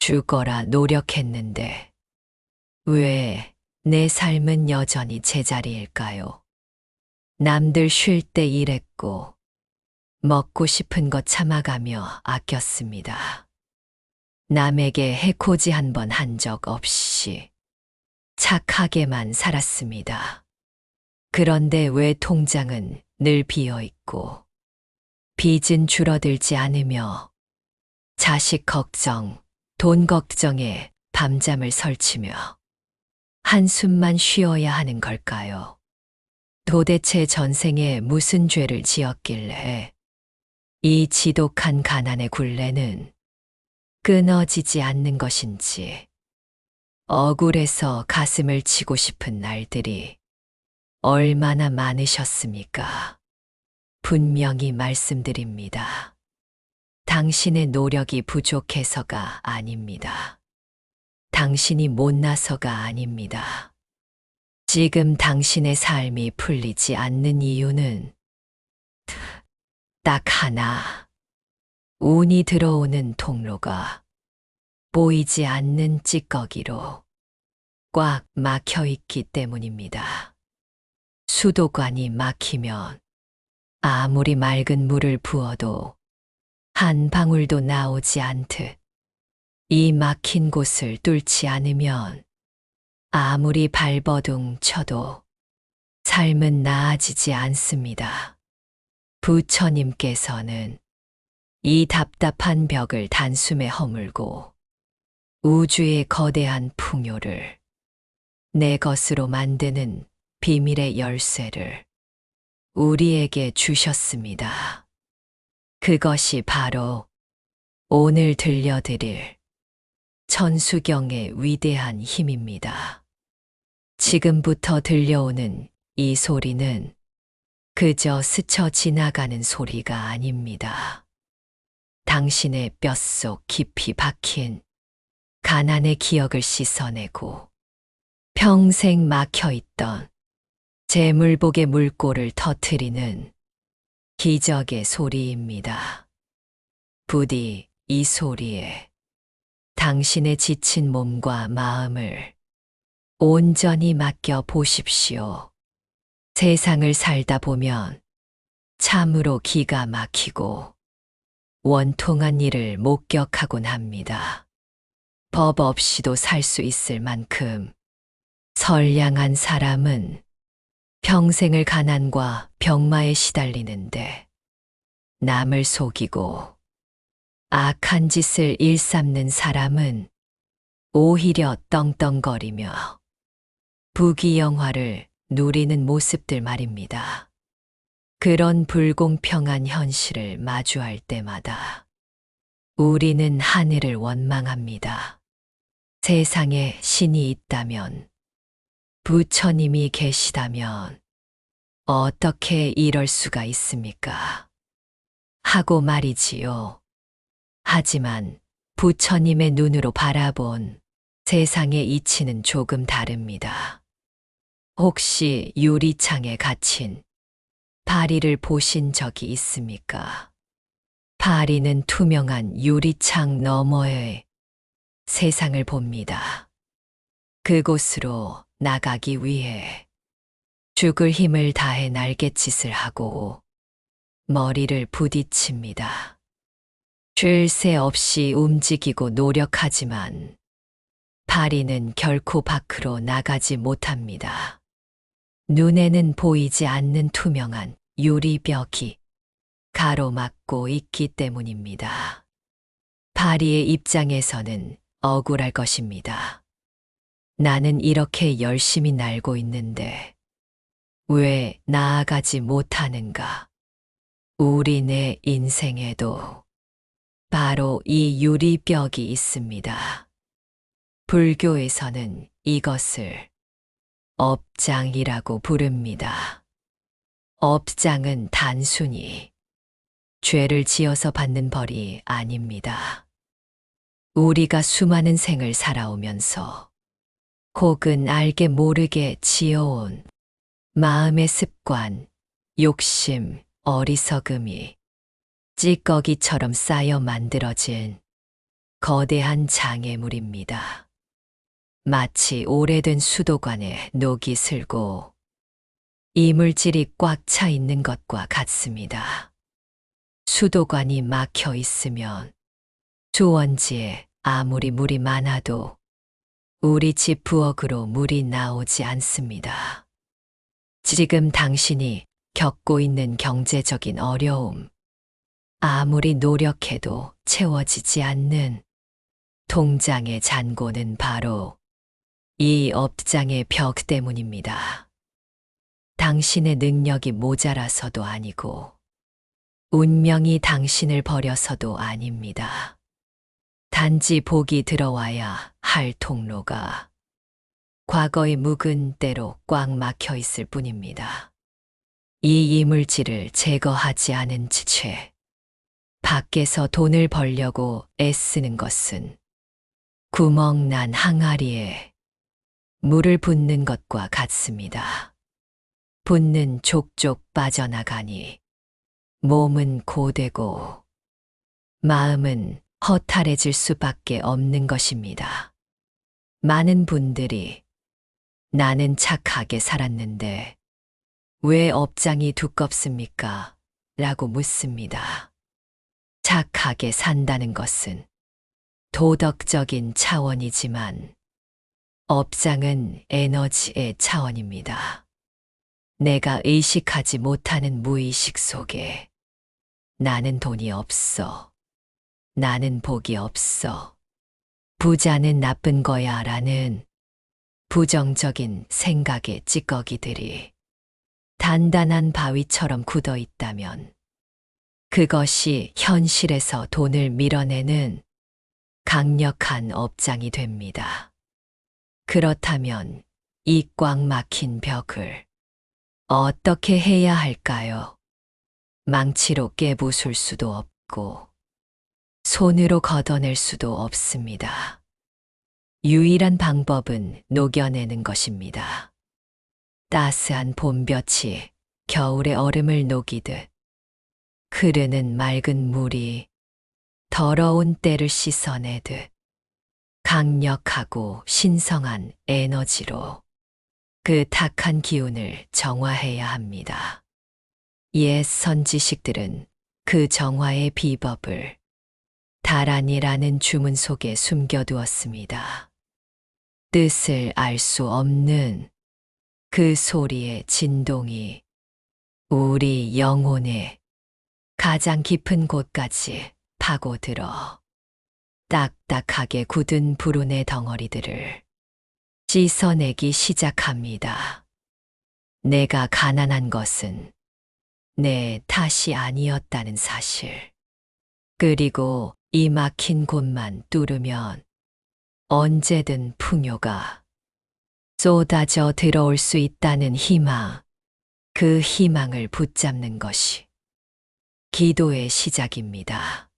죽어라 노력했는데 왜 내 삶은 여전히 제자리일까요? 남들 쉴 때 일했고 먹고 싶은 것 참아가며 아꼈습니다. 남에게 해코지 한 번 한 적 없이 착하게만 살았습니다. 그런데 왜 통장은 늘 비어 있고 빚은 줄어들지 않으며 자식 걱정, 돈 걱정에 밤잠을 설치며 한숨만 쉬어야 하는 걸까요? 도대체 전생에 무슨 죄를 지었길래 이 지독한 가난의 굴레는 끊어지지 않는 것인지 억울해서 가슴을 치고 싶은 날들이 얼마나 많으셨습니까? 분명히 말씀드립니다. 당신의 노력이 부족해서가 아닙니다. 당신이 못나서가 아닙니다. 지금 당신의 삶이 풀리지 않는 이유는 딱 하나, 운이 들어오는 통로가 보이지 않는 찌꺼기로 꽉 막혀 있기 때문입니다. 수도관이 막히면 아무리 맑은 물을 부어도 한 방울도 나오지 않듯 이 막힌 곳을 뚫지 않으면 아무리 발버둥 쳐도 삶은 나아지지 않습니다. 부처님께서는 이 답답한 벽을 단숨에 허물고 우주의 거대한 풍요를 내 것으로 만드는 비밀의 열쇠를 우리에게 주셨습니다. 그것이 바로 오늘 들려드릴 천수경의 위대한 힘입니다. 지금부터 들려오는 이 소리는 그저 스쳐 지나가는 소리가 아닙니다. 당신의 뼛속 깊이 박힌 가난의 기억을 씻어내고 평생 막혀있던 재물복의 물꼬를 터트리는 기적의 소리입니다. 부디 이 소리에 당신의 지친 몸과 마음을 온전히 맡겨 보십시오. 세상을 살다 보면 참으로 기가 막히고 원통한 일을 목격하곤 합니다. 법 없이도 살 수 있을 만큼 선량한 사람은 평생을 가난과 병마에 시달리는데 남을 속이고 악한 짓을 일삼는 사람은 오히려 떵떵거리며 부귀영화를 누리는 모습들 말입니다. 그런 불공평한 현실을 마주할 때마다 우리는 하늘을 원망합니다. 세상에 신이 있다면, 부처님이 계시다면 어떻게 이럴 수가 있습니까? 하고 말이지요. 하지만 부처님의 눈으로 바라본 세상의 이치는 조금 다릅니다. 혹시 유리창에 갇힌 파리를 보신 적이 있습니까? 파리는 투명한 유리창 너머의 세상을 봅니다. 그곳으로 나가기 위해 죽을 힘을 다해 날갯짓을 하고 머리를 부딪힙니다. 쉴 새 없이 움직이고 노력하지만 파리는 결코 밖으로 나가지 못합니다. 눈에는 보이지 않는 투명한 유리벽이 가로막고 있기 때문입니다. 파리의 입장에서는 억울할 것입니다. 나는 이렇게 열심히 날고 있는데 왜 나아가지 못하는가? 우리 인생에도 바로 이 유리벽이 있습니다. 불교에서는 이것을 업장이라고 부릅니다. 업장은 단순히 죄를 지어서 받는 벌이 아닙니다. 우리가 수많은 생을 살아오면서 혹은 알게 모르게 지어온 마음의 습관, 욕심, 어리석음이 찌꺼기처럼 쌓여 만들어진 거대한 장애물입니다. 마치 오래된 수도관에 녹이 슬고 이물질이 꽉 차 있는 것과 같습니다. 수도관이 막혀 있으면 주원지에 아무리 물이 많아도 우리 집 부엌으로 물이 나오지 않습니다. 지금 당신이 겪고 있는 경제적인 어려움, 아무리 노력해도 채워지지 않는 통장의 잔고는 바로 이 업장의 벽 때문입니다. 당신의 능력이 모자라서도 아니고 운명이 당신을 버려서도 아닙니다. 단지 복이 들어와야 할 통로가 과거의 묵은 때로 꽉 막혀 있을 뿐입니다. 이 이물질을 제거하지 않은 채 밖에서 돈을 벌려고 애쓰는 것은 구멍난 항아리에 물을 붓는 것과 같습니다. 붓는 족족 빠져나가니 몸은 고되고 마음은 허탈해질 수밖에 없는 것입니다. 많은 분들이 나는 착하게 살았는데 왜 업장이 두껍습니까? 라고 묻습니다. 착하게 산다는 것은 도덕적인 차원이지만 업장은 에너지의 차원입니다. 내가 의식하지 못하는 무의식 속에 나는 돈이 없어. 나는 복이 없어. 부자는 나쁜 거야 라는 부정적인 생각의 찌꺼기들이 단단한 바위처럼 굳어 있다면 그것이 현실에서 돈을 밀어내는 강력한 업장이 됩니다. 그렇다면 이 꽉 막힌 벽을 어떻게 해야 할까요? 망치로 깨부술 수도 없고 손으로 걷어낼 수도 없습니다. 유일한 방법은 녹여내는 것입니다. 따스한 봄볕이 겨울의 얼음을 녹이듯 흐르는 맑은 물이 더러운 때를 씻어내듯 강력하고 신성한 에너지로 그 탁한 기운을 정화해야 합니다. 옛 선지식들은 그 정화의 비법을 다란이라는 주문 속에 숨겨두었습니다. 뜻을 알 수 없는 그 소리의 진동이 우리 영혼의 가장 깊은 곳까지 파고들어 딱딱하게 굳은 불운의 덩어리들을 씻어내기 시작합니다. 내가 가난한 것은 내 탓이 아니었다는 사실. 그리고 이 막힌 곳만 뚫으면 언제든 풍요가 쏟아져 들어올 수 있다는 희망, 그 희망을 붙잡는 것이 기도의 시작입니다.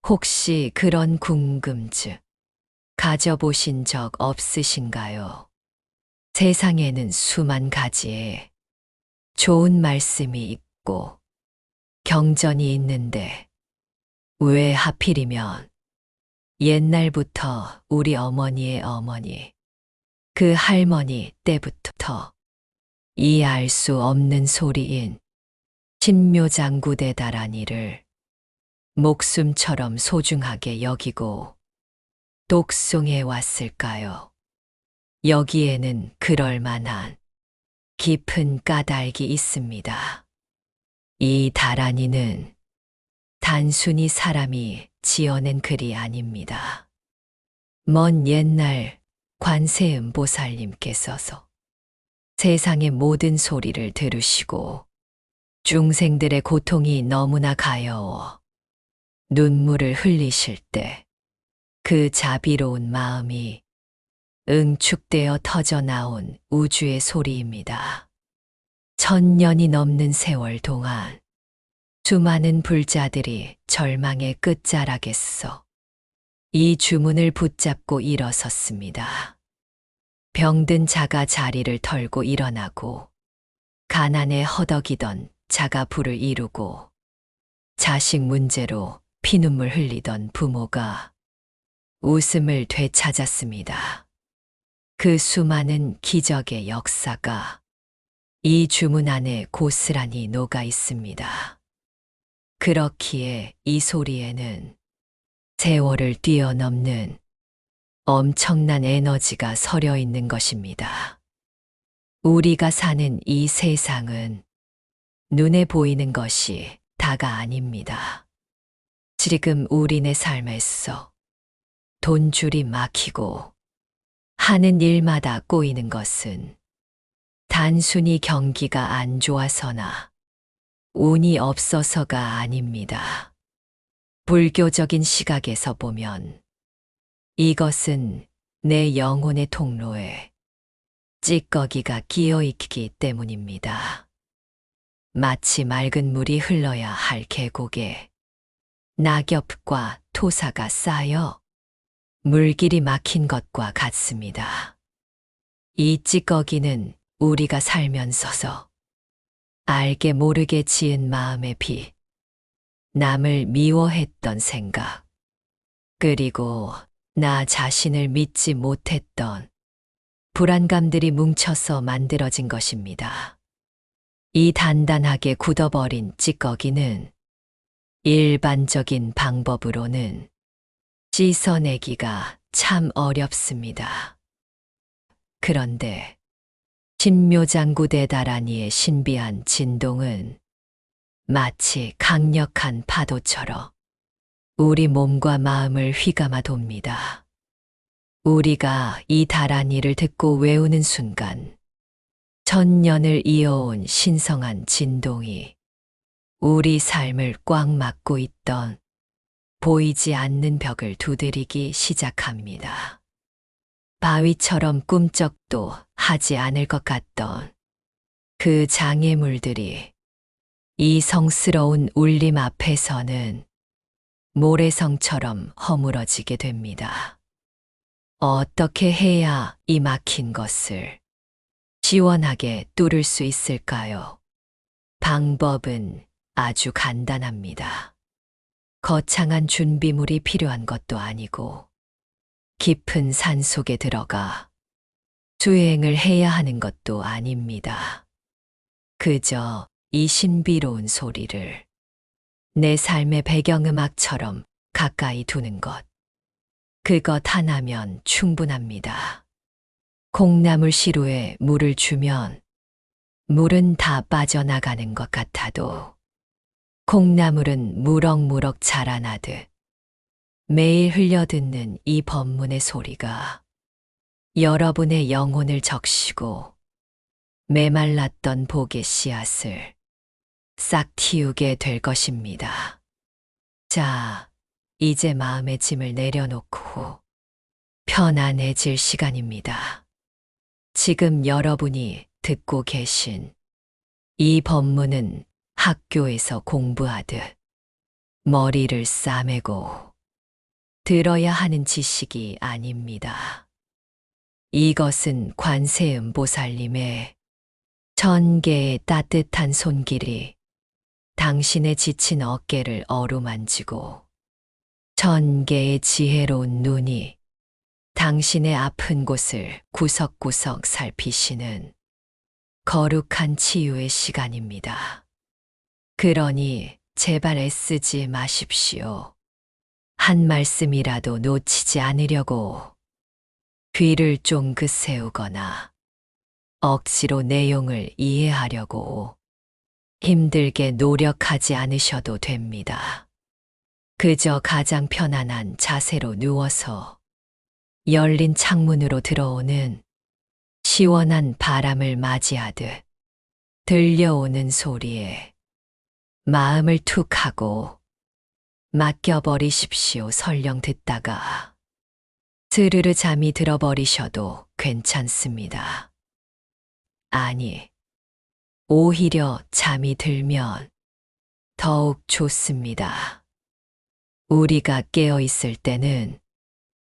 혹시 그런 궁금증 가져보신 적 없으신가요? 세상에는 수만 가지의 좋은 말씀이 있고 경전이 있는데 왜 하필이면 옛날부터 우리 어머니의 어머니, 그 할머니 때부터 이해할 수 없는 소리인 신묘장구대 다란이를 목숨처럼 소중하게 여기고 독송해 왔을까요? 여기에는 그럴 만한 깊은 까닭이 있습니다. 이 다란이는 단순히 사람이 지어낸 글이 아닙니다. 먼 옛날 관세음 보살님께서서 세상의 모든 소리를 들으시고 중생들의 고통이 너무나 가여워 눈물을 흘리실 때 그 자비로운 마음이 응축되어 터져 나온 우주의 소리입니다. 1000년이 넘는 세월 동안 수많은 불자들이 절망의 끝자락에서 이 주문을 붙잡고 일어섰습니다. 병든 자가 자리를 털고 일어나고 가난에 허덕이던 자가 부를 이루고 자식 문제로 피눈물 흘리던 부모가 웃음을 되찾았습니다. 그 수많은 기적의 역사가 이 주문 안에 고스란히 녹아 있습니다. 그렇기에 이 소리에는 세월을 뛰어넘는 엄청난 에너지가 서려 있는 것입니다. 우리가 사는 이 세상은 눈에 보이는 것이 다가 아닙니다. 지금 우리네 삶에서 돈줄이 막히고 하는 일마다 꼬이는 것은 단순히 경기가 안 좋아서나 운이 없어서가 아닙니다. 불교적인 시각에서 보면 이것은 내 영혼의 통로에 찌꺼기가 끼어 있기 때문입니다. 마치 맑은 물이 흘러야 할 계곡에 낙엽과 토사가 쌓여 물길이 막힌 것과 같습니다. 이 찌꺼기는 우리가 살면서서 알게 모르게 지은 마음의 비, 남을 미워했던 생각, 그리고 나 자신을 믿지 못했던 불안감들이 뭉쳐서 만들어진 것입니다. 이 단단하게 굳어버린 찌꺼기는 일반적인 방법으로는 씻어내기가 참 어렵습니다. 그런데 신묘장구대다라니의 신비한 진동은 마치 강력한 파도처럼 우리 몸과 마음을 휘감아 돕니다. 우리가 이 다라니를 듣고 외우는 순간 천년을 이어온 신성한 진동이 우리 삶을 꽉 막고 있던 보이지 않는 벽을 두드리기 시작합니다. 바위처럼 꿈쩍도 하지 않을 것 같던 그 장애물들이 이 성스러운 울림 앞에서는 모래성처럼 허물어지게 됩니다. 어떻게 해야 이 막힌 것을 시원하게 뚫을 수 있을까요? 방법은 아주 간단합니다. 거창한 준비물이 필요한 것도 아니고 깊은 산 속에 들어가 수행을 해야 하는 것도 아닙니다. 그저 이 신비로운 소리를 내 삶의 배경음악처럼 가까이 두는 것. 그것 하나면 충분합니다. 콩나물 시루에 물을 주면 물은 다 빠져나가는 것 같아도 콩나물은 무럭무럭 자라나듯 매일 흘려듣는 이 법문의 소리가 여러분의 영혼을 적시고 메말랐던 복의 씨앗을 싹 틔우게 될 것입니다. 자, 이제 마음의 짐을 내려놓고 편안해질 시간입니다. 지금 여러분이 듣고 계신 이 법문은 학교에서 공부하듯 머리를 싸매고 들어야 하는 지식이 아닙니다. 이것은 관세음 보살님의 1000개의 따뜻한 손길이 당신의 지친 어깨를 어루만지고 1000개의 지혜로운 눈이 당신의 아픈 곳을 구석구석 살피시는 거룩한 치유의 시간입니다. 그러니 제발 애쓰지 마십시오. 한 말씀이라도 놓치지 않으려고 귀를 쫑긋 세우거나 억지로 내용을 이해하려고 힘들게 노력하지 않으셔도 됩니다. 그저 가장 편안한 자세로 누워서 열린 창문으로 들어오는 시원한 바람을 맞이하듯 들려오는 소리에 마음을 툭 하고 맡겨버리십시오. 설령 듣다가 스르르 잠이 들어버리셔도 괜찮습니다. 아니, 오히려 잠이 들면 더욱 좋습니다. 우리가 깨어 있을 때는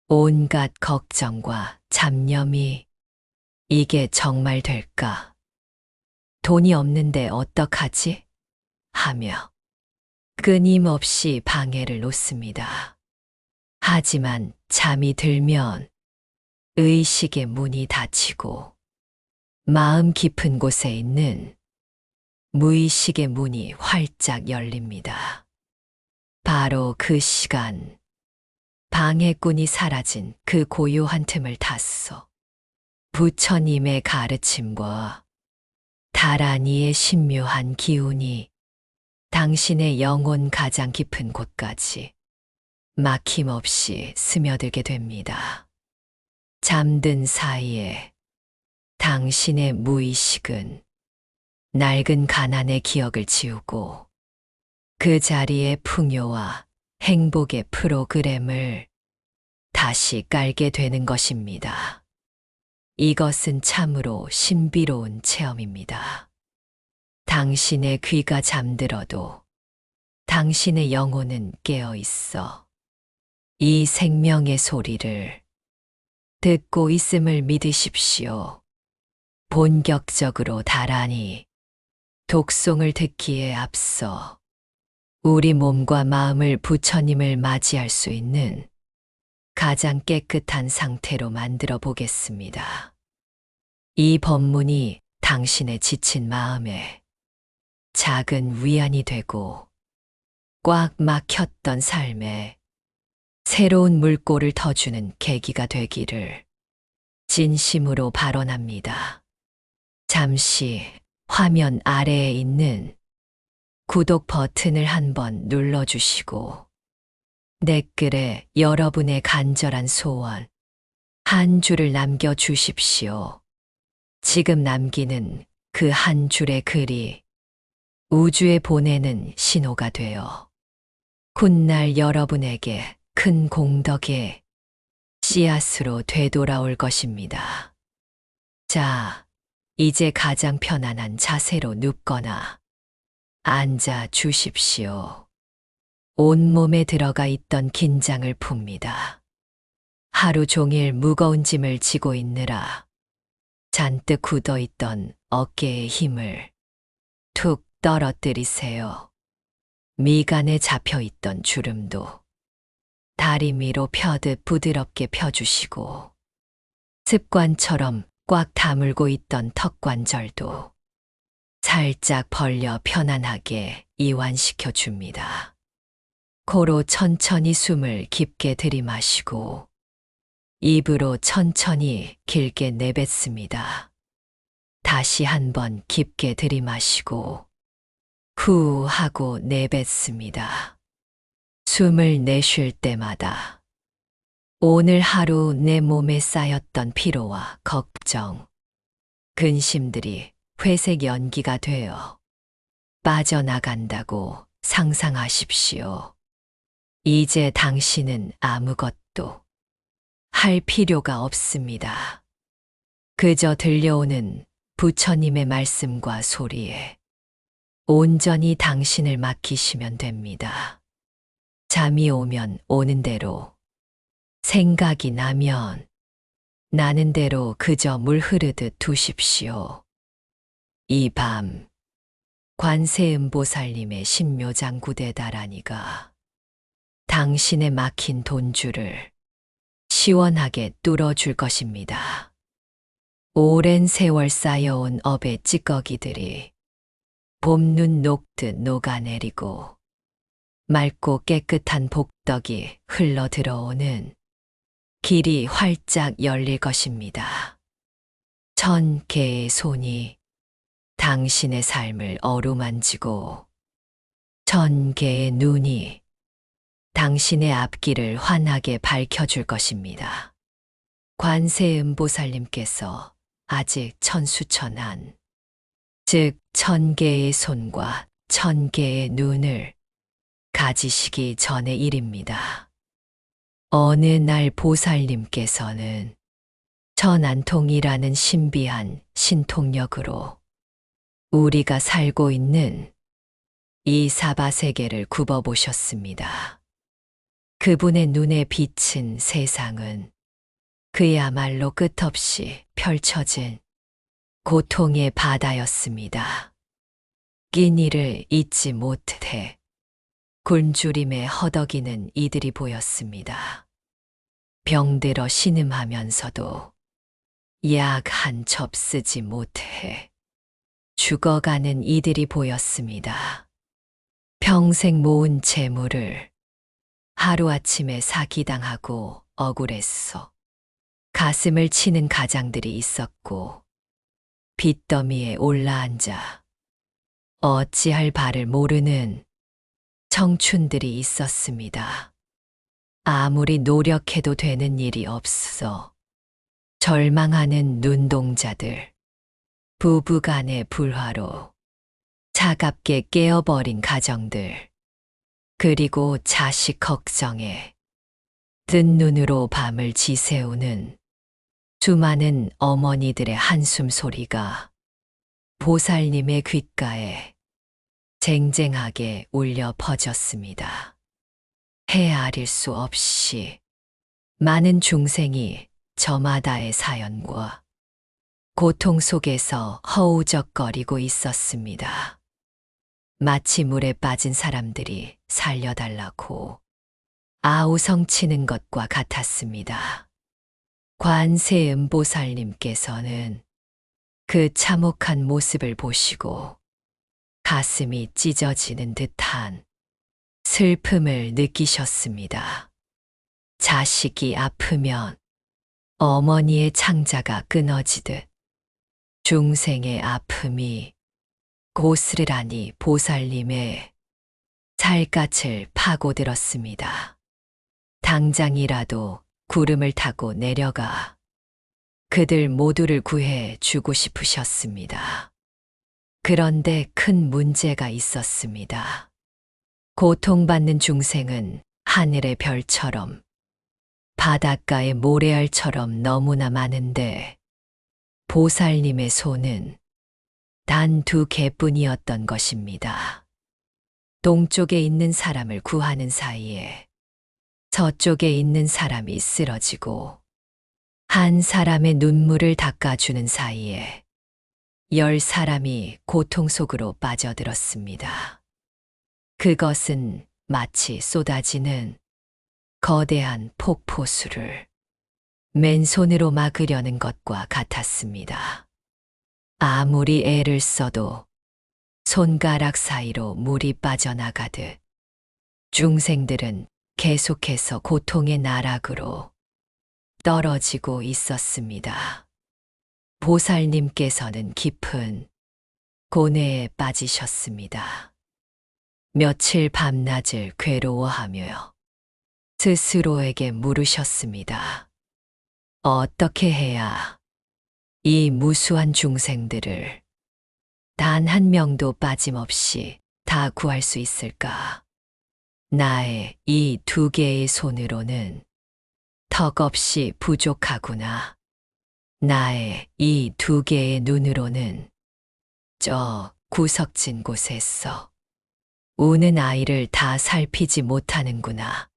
온갖 걱정과 잡념이 이게 정말 될까? 돈이 없는데 어떡하지? 하며 끊임없이 방해를 놓습니다. 하지만 잠이 들면 의식의 문이 닫히고 마음 깊은 곳에 있는 무의식의 문이 활짝 열립니다. 바로 그 시간, 방해꾼이 사라진 그 고요한 틈을 탔소. 부처님의 가르침과 다라니의 신묘한 기운이 당신의 영혼 가장 깊은 곳까지 막힘없이 스며들게 됩니다. 잠든 사이에 당신의 무의식은 낡은 가난의 기억을 지우고 그 자리에 풍요와 행복의 프로그램을 다시 깔게 되는 것입니다. 이것은 참으로 신비로운 체험입니다. 당신의 귀가 잠들어도 당신의 영혼은 깨어 있어 이 생명의 소리를 듣고 있음을 믿으십시오. 본격적으로 다라니 독송을 듣기에 앞서 우리 몸과 마음을 부처님을 맞이할 수 있는 가장 깨끗한 상태로 만들어 보겠습니다. 이 법문이 당신의 지친 마음에 작은 위안이 되고 꽉 막혔던 삶에 새로운 물꼬를 터주는 계기가 되기를 진심으로 발언합니다. 잠시 화면 아래에 있는 구독 버튼을 한번 눌러주시고 댓글에 여러분의 간절한 소원 한 줄을 남겨주십시오. 지금 남기는 그 한 줄의 글이 우주에 보내는 신호가 되어 훗날 여러분에게 큰 공덕의 씨앗으로 되돌아올 것입니다. 자, 이제 가장 편안한 자세로 눕거나 앉아 주십시오. 온몸에 들어가 있던 긴장을 풉니다. 하루 종일 무거운 짐을 지고 있느라 잔뜩 굳어있던 어깨의 힘을 툭 떨어뜨리세요. 미간에 잡혀있던 주름도 다리미로 펴듯 부드럽게 펴주시고 습관처럼 꽉 다물고 있던 턱관절도 살짝 벌려 편안하게 이완시켜 줍니다. 코로 천천히 숨을 깊게 들이마시고 입으로 천천히 길게 내뱉습니다. 다시 한번 깊게 들이마시고 후 하고 내뱉습니다. 숨을 내쉴 때마다 오늘 하루 내 몸에 쌓였던 피로와 걱정, 근심들이 회색 연기가 되어 빠져나간다고 상상하십시오. 이제 당신은 아무것도 할 필요가 없습니다. 그저 들려오는 부처님의 말씀과 소리에 온전히 당신을 맡기시면 됩니다. 잠이 오면 오는 대로, 생각이 나면 나는 대로 그저 물 흐르듯 두십시오. 이 밤 관세음보살님의 신묘장구대 다라니가 당신의 막힌 돈줄을 시원하게 뚫어줄 것입니다. 오랜 세월 쌓여온 업의 찌꺼기들이 봄눈 녹듯 녹아내리고 맑고 깨끗한 복덕이 흘러 들어오는 길이 활짝 열릴 것입니다. 1000개의 손이 당신의 삶을 어루만지고 1000개의 눈이 당신의 앞길을 환하게 밝혀줄 것입니다. 관세음보살님께서 아직 천수천한, 즉 1000개의 손과 1000개의 눈을 가지시기 전의 일입니다. 어느 날 보살님께서는 천안통이라는 신비한 신통력으로 우리가 살고 있는 이 사바세계를 굽어보셨습니다. 그분의 눈에 비친 세상은 그야말로 끝없이 펼쳐진 고통의 바다였습니다. 끼니를 잊지 못해 굶주림에 허덕이는 이들이 보였습니다. 병들어 신음하면서도 약 한 첩 쓰지 못해 죽어가는 이들이 보였습니다. 평생 모은 재물을 하루아침에 사기당하고 억울했어 가슴을 치는 가장들이 있었고 빚더미에 올라앉아 어찌할 바를 모르는 청춘들이 있었습니다. 아무리 노력해도 되는 일이 없어 절망하는 눈동자들, 부부간의 불화로 차갑게 깨어버린 가정들, 그리고 자식 걱정에 뜬 눈으로 밤을 지새우는 수많은 어머니들의 한숨 소리가 보살님의 귓가에 쟁쟁하게 울려 퍼졌습니다. 헤아릴 수 없이 많은 중생이 저마다의 사연과 고통 속에서 허우적거리고 있었습니다. 마치 물에 빠진 사람들이 살려달라고 아우성치는 것과 같았습니다. 관세음보살님께서는 그 참혹한 모습을 보시고 가슴이 찢어지는 듯한 슬픔을 느끼셨습니다. 자식이 아프면 어머니의 창자가 끊어지듯 중생의 아픔이 고스르라니 보살님의 살갗을 파고들었습니다. 당장이라도 구름을 타고 내려가 그들 모두를 구해 주고 싶으셨습니다. 그런데 큰 문제가 있었습니다. 고통받는 중생은 하늘의 별처럼 바닷가의 모래알처럼 너무나 많은데 보살님의 손은 단 2개뿐이었던 것입니다. 동쪽에 있는 사람을 구하는 사이에 서쪽에 있는 사람이 쓰러지고 한 사람의 눈물을 닦아주는 사이에 10사람이 고통 속으로 빠져들었습니다. 그것은 마치 쏟아지는 거대한 폭포수를 맨손으로 막으려는 것과 같았습니다. 아무리 애를 써도 손가락 사이로 물이 빠져나가듯 중생들은 계속해서 고통의 나락으로 떨어지고 있었습니다. 보살님께서는 깊은 고뇌에 빠지셨습니다. 며칠 밤낮을 괴로워하며 스스로에게 물으셨습니다. 어떻게 해야 이 무수한 중생들을 단 한 명도 빠짐없이 다 구할 수 있을까? 나의 이 2개의 손으로는 턱없이 부족하구나. 나의 이 2개의 눈으로는 저 구석진 곳에서 우는 아이를 다 살피지 못하는구나.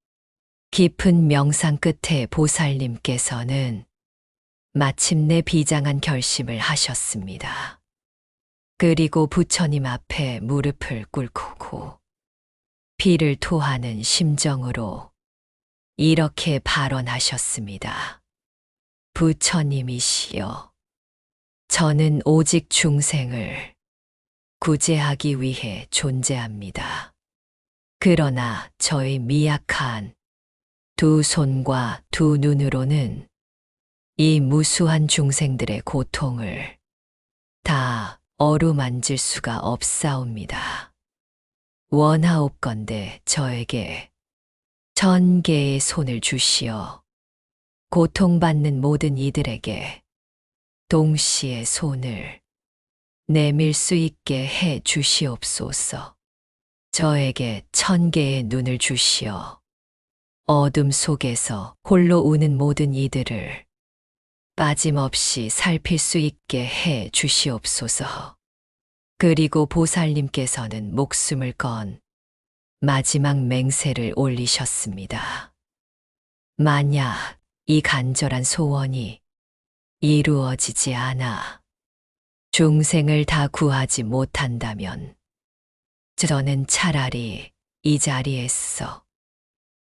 깊은 명상 끝에 보살님께서는 마침내 비장한 결심을 하셨습니다. 그리고 부처님 앞에 무릎을 꿇고 피를 토하는 심정으로 이렇게 발언하셨습니다. 부처님이시여, 저는 오직 중생을 구제하기 위해 존재합니다. 그러나 저의 미약한 2 손과 2 눈으로는 이 무수한 중생들의 고통을 다 어루만질 수가 없사옵니다. 원하옵건대 저에게 1000개의 손을 주시어 고통받는 모든 이들에게 동시에 손을 내밀 수 있게 해 주시옵소서. 저에게 1000개의 눈을 주시어 어둠 속에서 홀로 우는 모든 이들을 빠짐없이 살필 수 있게 해 주시옵소서. 그리고 보살님께서는 목숨을 건 마지막 맹세를 올리셨습니다. 만약 이 간절한 소원이 이루어지지 않아 중생을 다 구하지 못한다면 저는 차라리 이 자리에서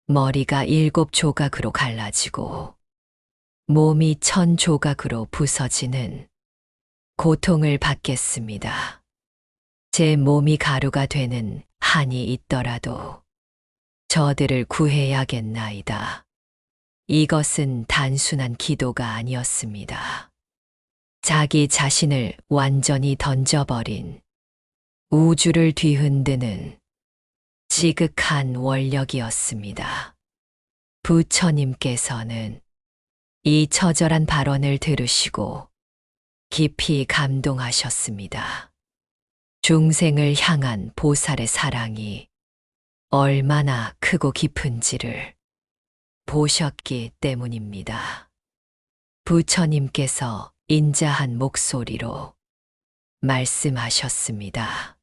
머리가 7조각으로 갈라지고 몸이 1000조각으로 부서지는 고통을 받겠습니다. 제 몸이 가루가 되는 한이 있더라도 저들을 구해야겠나이다. 이것은 단순한 기도가 아니었습니다. 자기 자신을 완전히 던져버린 우주를 뒤흔드는 지극한 원력이었습니다. 부처님께서는 이 처절한 발언을 들으시고 깊이 감동하셨습니다. 중생을 향한 보살의 사랑이 얼마나 크고 깊은지를 보셨기 때문입니다. 부처님께서 인자한 목소리로 말씀하셨습니다.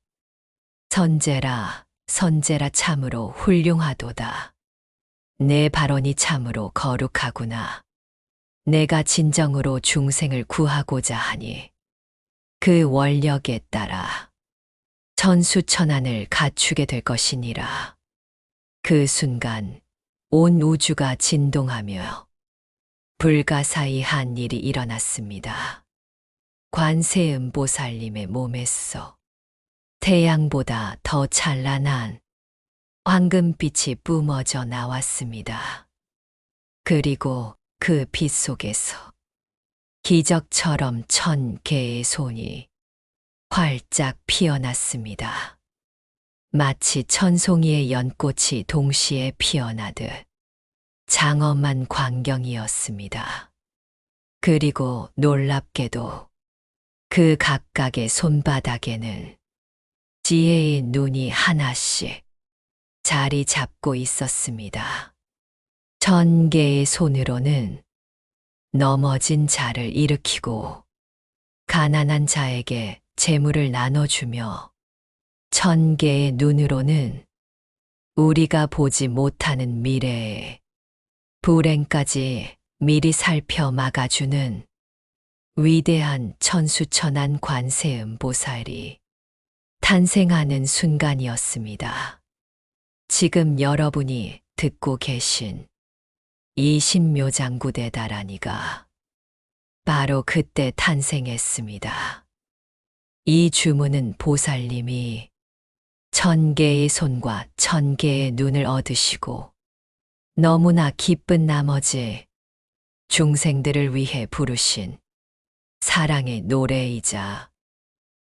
선제라, 선제라 참으로 훌륭하도다. 내 발언이 참으로 거룩하구나. 내가 진정으로 중생을 구하고자 하니 그 원력에 따라 천수천안을 갖추게 될 것이니라. 그 순간 온 우주가 진동하며 불가사의한 일이 일어났습니다. 관세음보살님의 몸에서 태양보다 더 찬란한 황금빛이 뿜어져 나왔습니다. 그리고 그 빛 속에서 기적처럼 1000개의 손이 활짝 피어났습니다. 마치 1000송이의 연꽃이 동시에 피어나듯 장엄한 광경이었습니다. 그리고 놀랍게도 그 각각의 손바닥에는 지혜의 눈이 하나씩 자리 잡고 있었습니다. 1000개의 손으로는 넘어진 자를 일으키고 가난한 자에게 재물을 나눠주며 1000개의 눈으로는 우리가 보지 못하는 미래의 불행까지 미리 살펴 막아주는 위대한 천수천안 관세음보살이 탄생하는 순간이었습니다. 지금 여러분이 듣고 계신 이 신묘장구대다라니가 바로 그때 탄생했습니다. 이 주문은 보살님이 1000개의 손과 1000개의 눈을 얻으시고 너무나 기쁜 나머지 중생들을 위해 부르신 사랑의 노래이자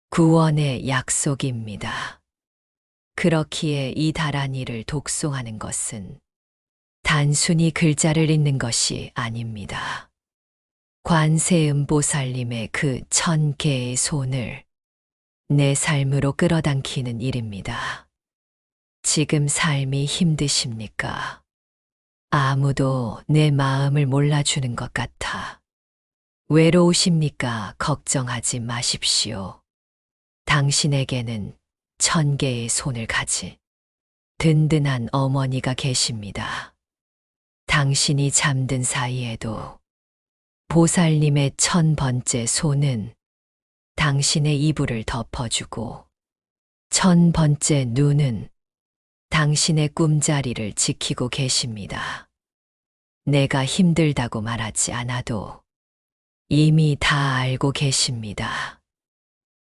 구원의 약속입니다. 그렇기에 이 다란이를 독송하는 것은 단순히 글자를 읽는 것이 아닙니다. 관세음보살님의 그 1000개의 손을 내 삶으로 끌어당기는 일입니다. 지금 삶이 힘드십니까? 아무도 내 마음을 몰라주는 것 같아. 외로우십니까? 걱정하지 마십시오. 당신에게는 1000개의 손을 가진 든든한 어머니가 계십니다. 당신이 잠든 사이에도 보살님의 1000번째 손은 당신의 이불을 덮어주고 1000번째 눈은 당신의 꿈자리를 지키고 계십니다. 내가 힘들다고 말하지 않아도 이미 다 알고 계십니다.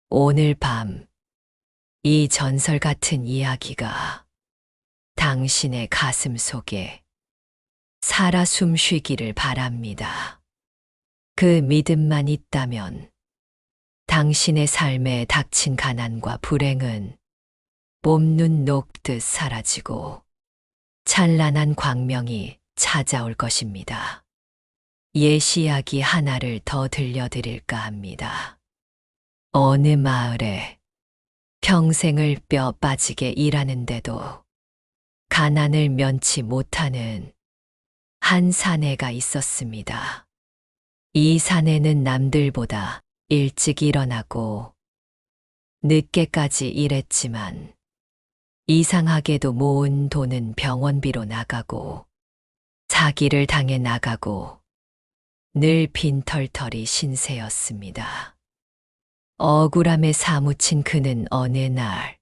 오늘 밤 이 전설 같은 이야기가 당신의 가슴 속에 살아 숨쉬기를 바랍니다. 그 믿음만 있다면 당신의 삶에 닥친 가난과 불행은 봄눈 녹듯 사라지고 찬란한 광명이 찾아올 것입니다. 예시이야기 하나를 더 들려드릴까 합니다. 어느 마을에 평생을 뼈 빠지게 일하는데도 가난을 면치 못하는 한 사내가 있었습니다. 이 사내는 남들보다 일찍 일어나고 늦게까지 일했지만 이상하게도 모은 돈은 병원비로 나가고 사기를 당해 나가고 늘 빈털터리 신세였습니다. 억울함에 사무친 그는 어느 날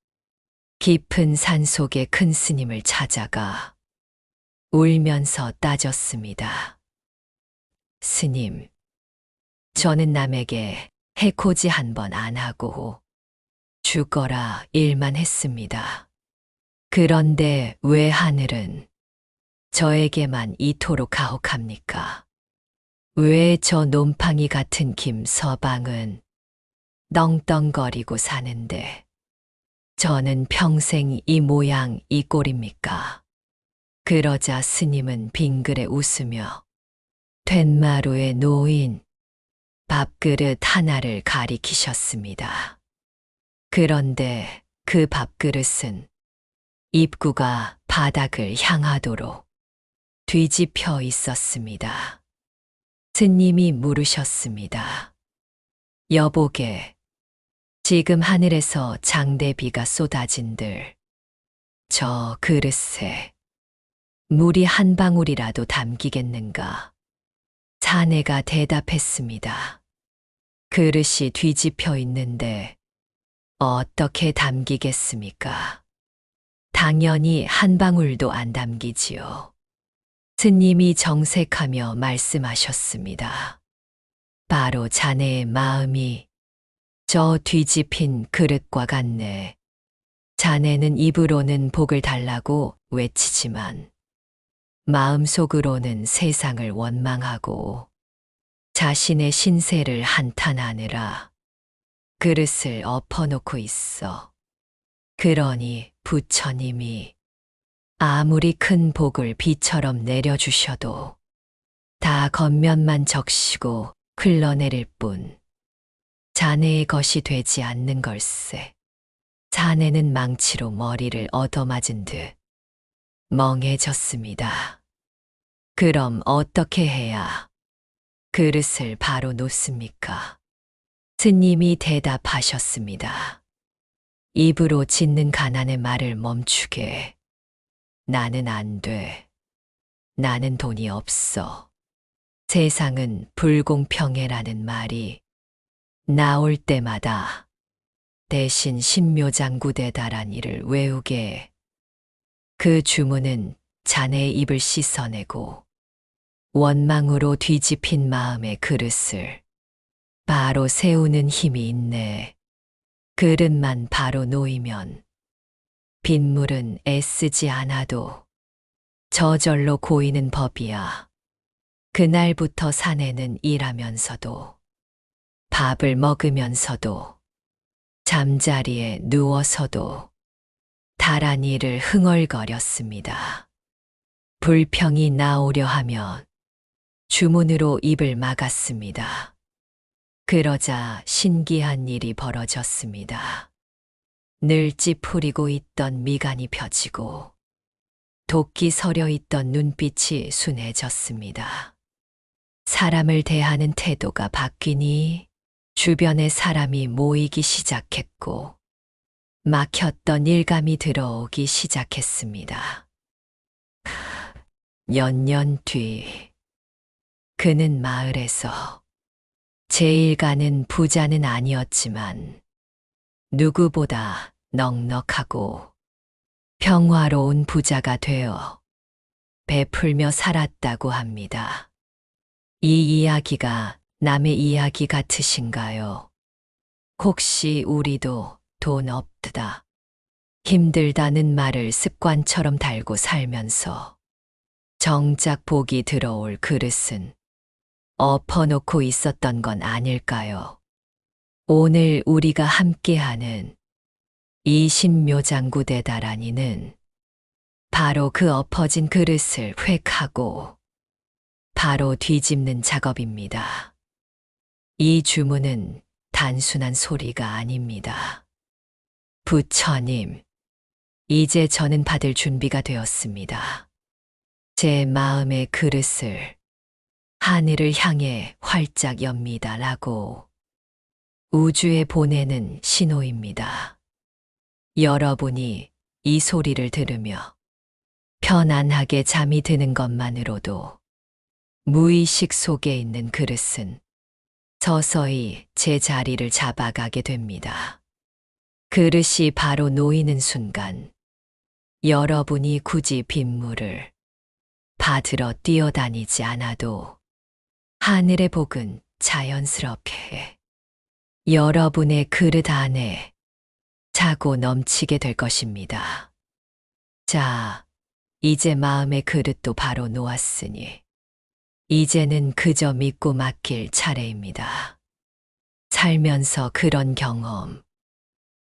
깊은 산속의 큰 스님을 찾아가 울면서 따졌습니다. 스님, 저는 남에게 해코지 한 번 안 하고 죽어라 일만 했습니다. 그런데 왜 하늘은 저에게만 이토록 가혹합니까? 왜 저 놈팡이 같은 김서방은 떵떵거리고 사는데 저는 평생 이 모양 이 꼴입니까? 그러자 스님은 빙그레 웃으며 된마루에 놓인 밥그릇 하나를 가리키셨습니다. 그런데 그 밥그릇은 입구가 바닥을 향하도록 뒤집혀 있었습니다. 스님이 물으셨습니다. 여보게, 지금 하늘에서 장대비가 쏟아진들 저 그릇에 물이 한 방울이라도 담기겠는가? 사내가 대답했습니다. 그릇이 뒤집혀 있는데 어떻게 담기겠습니까? 당연히 한 방울도 안 담기지요. 스님이 정색하며 말씀하셨습니다. 바로 자네의 마음이 저 뒤집힌 그릇과 같네. 자네는 입으로는 복을 달라고 외치지만 마음속으로는 세상을 원망하고 자신의 신세를 한탄하느라 그릇을 엎어놓고 있어. 그러니 부처님이 아무리 큰 복을 비처럼 내려주셔도 다 겉면만 적시고 흘러내릴 뿐 자네의 것이 되지 않는 걸세. 자네는 망치로 머리를 얻어맞은 듯 멍해졌습니다. 그럼 어떻게 해야 그릇을 바로 놓습니까? 스님이 대답하셨습니다. 입으로 짓는 가난의 말을 멈추게. 나는 안 돼. 나는 돈이 없어. 세상은 불공평해라는 말이 나올 때마다 대신 신묘장구대다란 이를 외우게. 그 주문은 자네의 입을 씻어내고 원망으로 뒤집힌 마음의 그릇을 바로 세우는 힘이 있네. 그릇만 바로 놓이면 빗물은 애쓰지 않아도 저절로 고이는 법이야. 그날부터 사내는 일하면서도 밥을 먹으면서도 잠자리에 누워서도 다란 일을 흥얼거렸습니다. 불평이 나오려 하면 주문으로 입을 막았습니다. 그러자 신기한 일이 벌어졌습니다. 늘 찌푸리고 있던 미간이 펴지고 도끼 서려 있던 눈빛이 순해졌습니다. 사람을 대하는 태도가 바뀌니 주변에 사람이 모이기 시작했고 막혔던 일감이 들어오기 시작했습니다. 몇 년 뒤 그는 마을에서 제일 가는 부자는 아니었지만 누구보다 넉넉하고 평화로운 부자가 되어 베풀며 살았다고 합니다. 이 이야기가 남의 이야기 같으신가요? 혹시 우리도 돈 없다, 힘들다는 말을 습관처럼 달고 살면서 정작 복이 들어올 그릇은 엎어놓고 있었던 건 아닐까요? 오늘 우리가 함께하는 이 신묘장구대다란이는 바로 그 엎어진 그릇을 획하고 바로 뒤집는 작업입니다. 이 주문은 단순한 소리가 아닙니다. 부처님, 이제 저는 받을 준비가 되었습니다. 제 마음의 그릇을 하늘을 향해 활짝 엽니다라고 우주에 보내는 신호입니다. 여러분이 이 소리를 들으며 편안하게 잠이 드는 것만으로도 무의식 속에 있는 그릇은 서서히 제 자리를 잡아가게 됩니다. 그릇이 바로 놓이는 순간 여러분이 굳이 빗물을 받으러 뛰어다니지 않아도 하늘의 복은 자연스럽게 여러분의 그릇 안에 차고 넘치게 될 것입니다. 자, 이제 마음의 그릇도 바로 놓았으니 이제는 그저 믿고 맡길 차례입니다. 살면서 그런 경험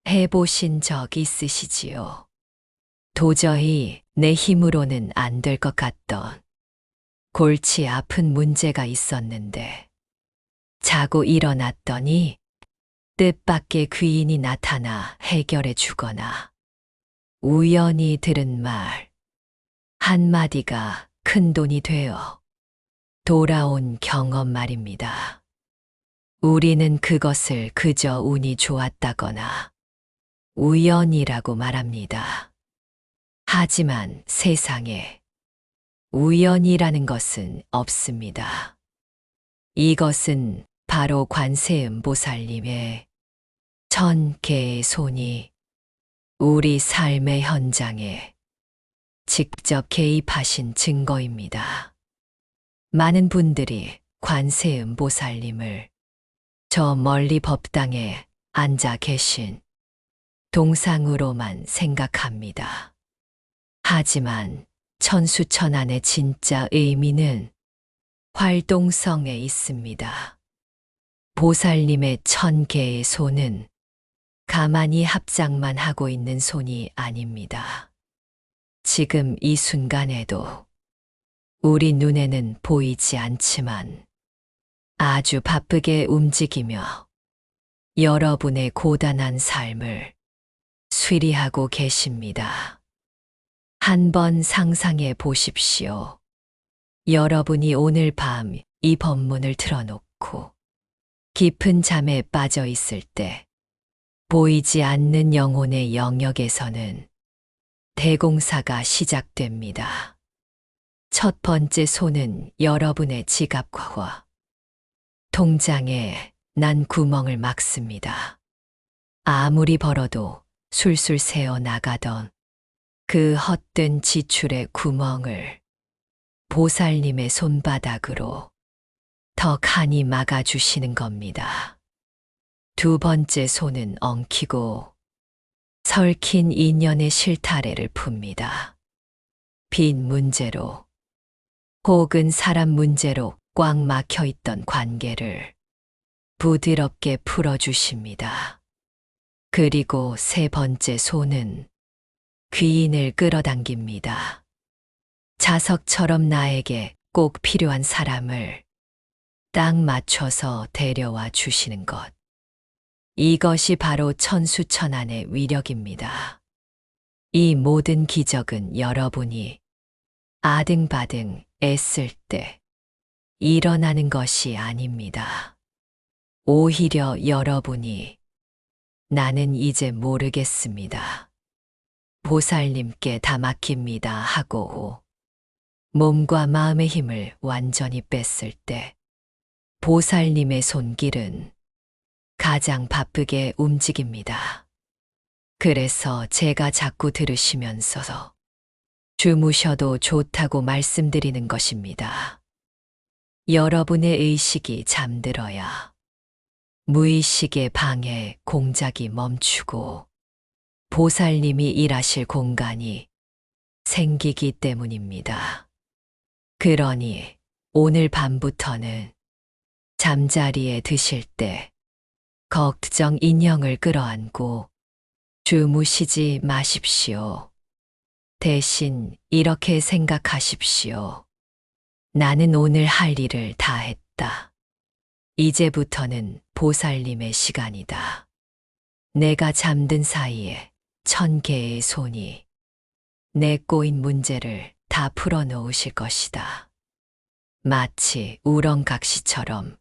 해보신 적 있으시지요? 도저히 내 힘으로는 안 될 것 같던 골치 아픈 문제가 있었는데 자고 일어났더니 뜻밖의 귀인이 나타나 해결해 주거나 우연히 들은 말 한마디가 큰돈이 되어 돌아온 경험 말입니다. 우리는 그것을 그저 운이 좋았다거나 우연이라고 말합니다. 하지만 세상에 우연이라는 것은 없습니다. 이것은 바로 관세음 보살님의 1000개의 손이 우리 삶의 현장에 직접 개입하신 증거입니다. 많은 분들이 관세음 보살님을 저 멀리 법당에 앉아 계신 동상으로만 생각합니다. 하지만 천수천안의 진짜 의미는 활동성에 있습니다. 보살님의 1000개의 손은 가만히 합장만 하고 있는 손이 아닙니다. 지금 이 순간에도 우리 눈에는 보이지 않지만 아주 바쁘게 움직이며 여러분의 고단한 삶을 수리하고 계십니다. 한번 상상해 보십시오. 여러분이 오늘 밤 이 법문을 틀어놓고 깊은 잠에 빠져 있을 때 보이지 않는 영혼의 영역에서는 대공사가 시작됩니다. 첫 번째 손은 여러분의 지갑과 통장에 난 구멍을 막습니다. 아무리 벌어도 술술 새어 나가던 그 헛된 지출의 구멍을 보살님의 손바닥으로 더 칸이 막아주시는 겁니다. 두 번째 손은 엉키고 설킨 인연의 실타래를 풉니다. 빚 문제로 혹은 사람 문제로 꽉 막혀 있던 관계를 부드럽게 풀어주십니다. 그리고 세 번째 손은 귀인을 끌어당깁니다. 자석처럼 나에게 꼭 필요한 사람을 딱 맞춰서 데려와 주시는 것. 이것이 바로 천수천안의 위력입니다. 이 모든 기적은 여러분이 아등바등 애쓸 때 일어나는 것이 아닙니다. 오히려 여러분이 나는 이제 모르겠습니다. 보살님께 다 맡깁니다 하고 몸과 마음의 힘을 완전히 뺐을 때 보살님의 손길은 가장 바쁘게 움직입니다. 그래서 제가 자꾸 들으시면서 주무셔도 좋다고 말씀드리는 것입니다. 여러분의 의식이 잠들어야 무의식의 방해 공작이 멈추고 보살님이 일하실 공간이 생기기 때문입니다. 그러니 오늘 밤부터는 잠자리에 드실 때 걱정 인형을 끌어안고 주무시지 마십시오. 대신 이렇게 생각하십시오. 나는 오늘 할 일을 다 했다. 이제부터는 보살님의 시간이다. 내가 잠든 사이에 1000개의 손이 내 꼬인 문제를 다 풀어놓으실 것이다. 마치 우렁각시처럼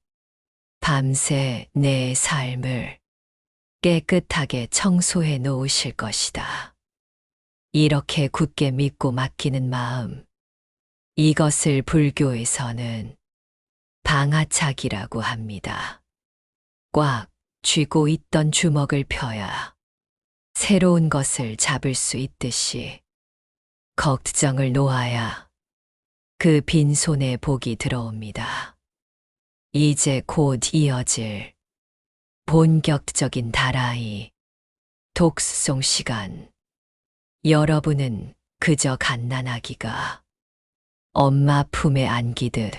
밤새 내 삶을 깨끗하게 청소해 놓으실 것이다. 이렇게 굳게 믿고 맡기는 마음, 이것을 불교에서는 방아착이라고 합니다. 꽉 쥐고 있던 주먹을 펴야 새로운 것을 잡을 수 있듯이 걱정을 놓아야 그 빈손에 복이 들어옵니다. 이제 곧 이어질 본격적인 다라이 독수송 시간. 여러분은 그저 갓난아기가 엄마 품에 안기듯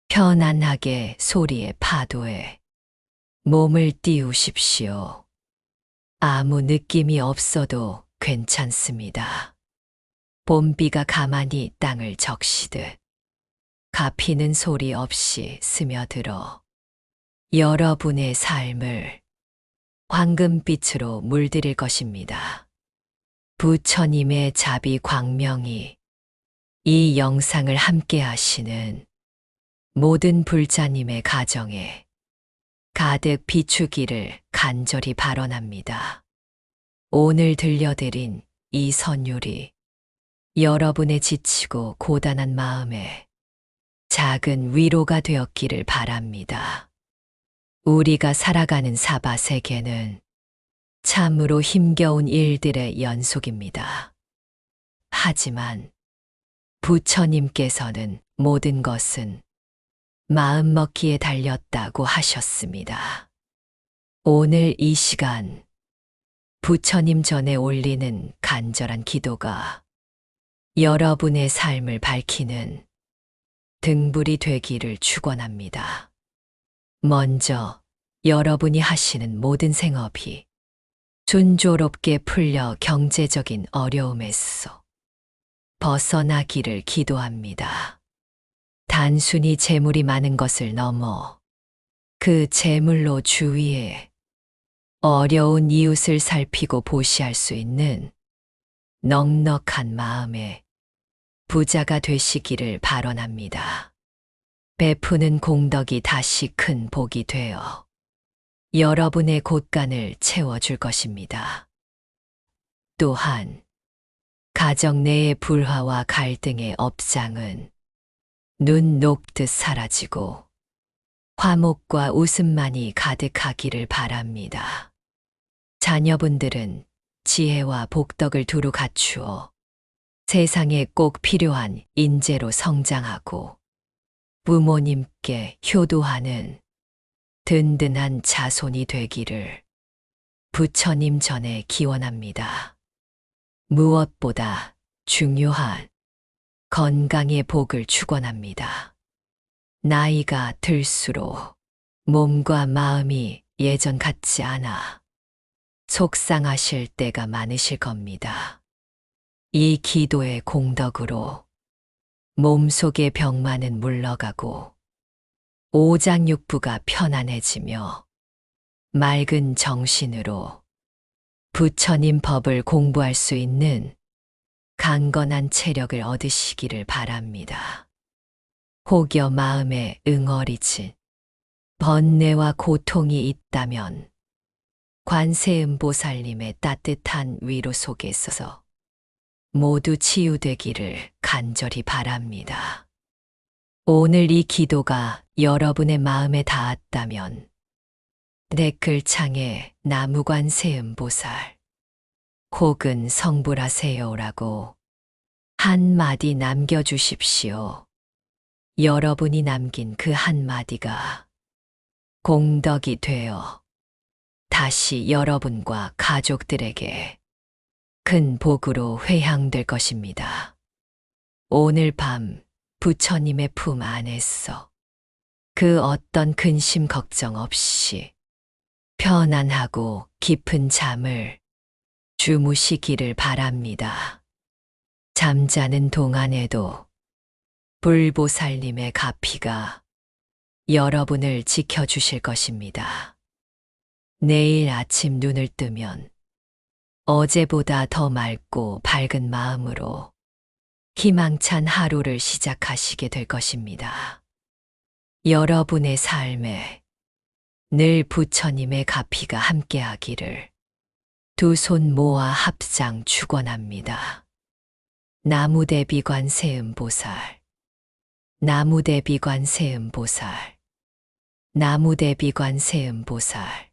편안하게 소리의 파도에 몸을 띄우십시오. 아무 느낌이 없어도 괜찮습니다. 봄비가 가만히 땅을 적시듯 갚이는 소리 없이 스며들어 여러분의 삶을 황금빛으로 물들일 것입니다. 부처님의 자비 광명이 이 영상을 함께 하시는 모든 불자님의 가정에 가득 비추기를 간절히 발언합니다. 오늘 들려드린 이 선율이 여러분의 지치고 고단한 마음에 작은 위로가 되었기를 바랍니다. 우리가 살아가는 사바 세계는 참으로 힘겨운 일들의 연속입니다. 하지만 부처님께서는 모든 것은 마음먹기에 달렸다고 하셨습니다. 오늘 이 시간 부처님 전에 올리는 간절한 기도가 여러분의 삶을 밝히는 등불이 되기를 축원합니다. 먼저 여러분이 하시는 모든 생업이 순조롭게 풀려 경제적인 어려움에서 벗어나기를 기도합니다. 단순히 재물이 많은 것을 넘어 그 재물로 주위에 어려운 이웃을 살피고 보시할 수 있는 넉넉한 마음에 부자가 되시기를 발언합니다. 베푸는 공덕이 다시 큰 복이 되어 여러분의 곳간을 채워줄 것입니다. 또한 가정 내의 불화와 갈등의 업장은 눈 녹듯 사라지고 화목과 웃음만이 가득하기를 바랍니다. 자녀분들은 지혜와 복덕을 두루 갖추어 세상에 꼭 필요한 인재로 성장하고 부모님께 효도하는 든든한 자손이 되기를 부처님 전에 기원합니다. 무엇보다 중요한 건강의 복을 축원합니다. 나이가 들수록 몸과 마음이 예전 같지 않아 속상하실 때가 많으실 겁니다. 이 기도의 공덕으로 몸속의 병만은 물러가고 오장육부가 편안해지며 맑은 정신으로 부처님 법을 공부할 수 있는 강건한 체력을 얻으시기를 바랍니다. 혹여 마음에 응어리진 번뇌와 고통이 있다면 관세음보살님의 따뜻한 위로 속에서 모두 치유되기를 간절히 바랍니다. 오늘 이 기도가 여러분의 마음에 닿았다면 댓글창에 나무관세음보살 혹은 성불하세요라고 한마디 남겨주십시오. 여러분이 남긴 그 한마디가 공덕이 되어 다시 여러분과 가족들에게 큰 복으로 회향될 것입니다. 오늘 밤 부처님의 품 안에서 그 어떤 근심 걱정 없이 편안하고 깊은 잠을 주무시기를 바랍니다. 잠자는 동안에도 불보살님의 가피가 여러분을 지켜주실 것입니다. 내일 아침 눈을 뜨면 어제보다 더 맑고 밝은 마음으로 희망찬 하루를 시작하시게 될 것입니다. 여러분의 삶에 늘 부처님의 가피가 함께하기를 두 손 모아 합장 축원합니다. 나무대비관세음보살, 나무대비관세음보살, 나무대비관세음보살.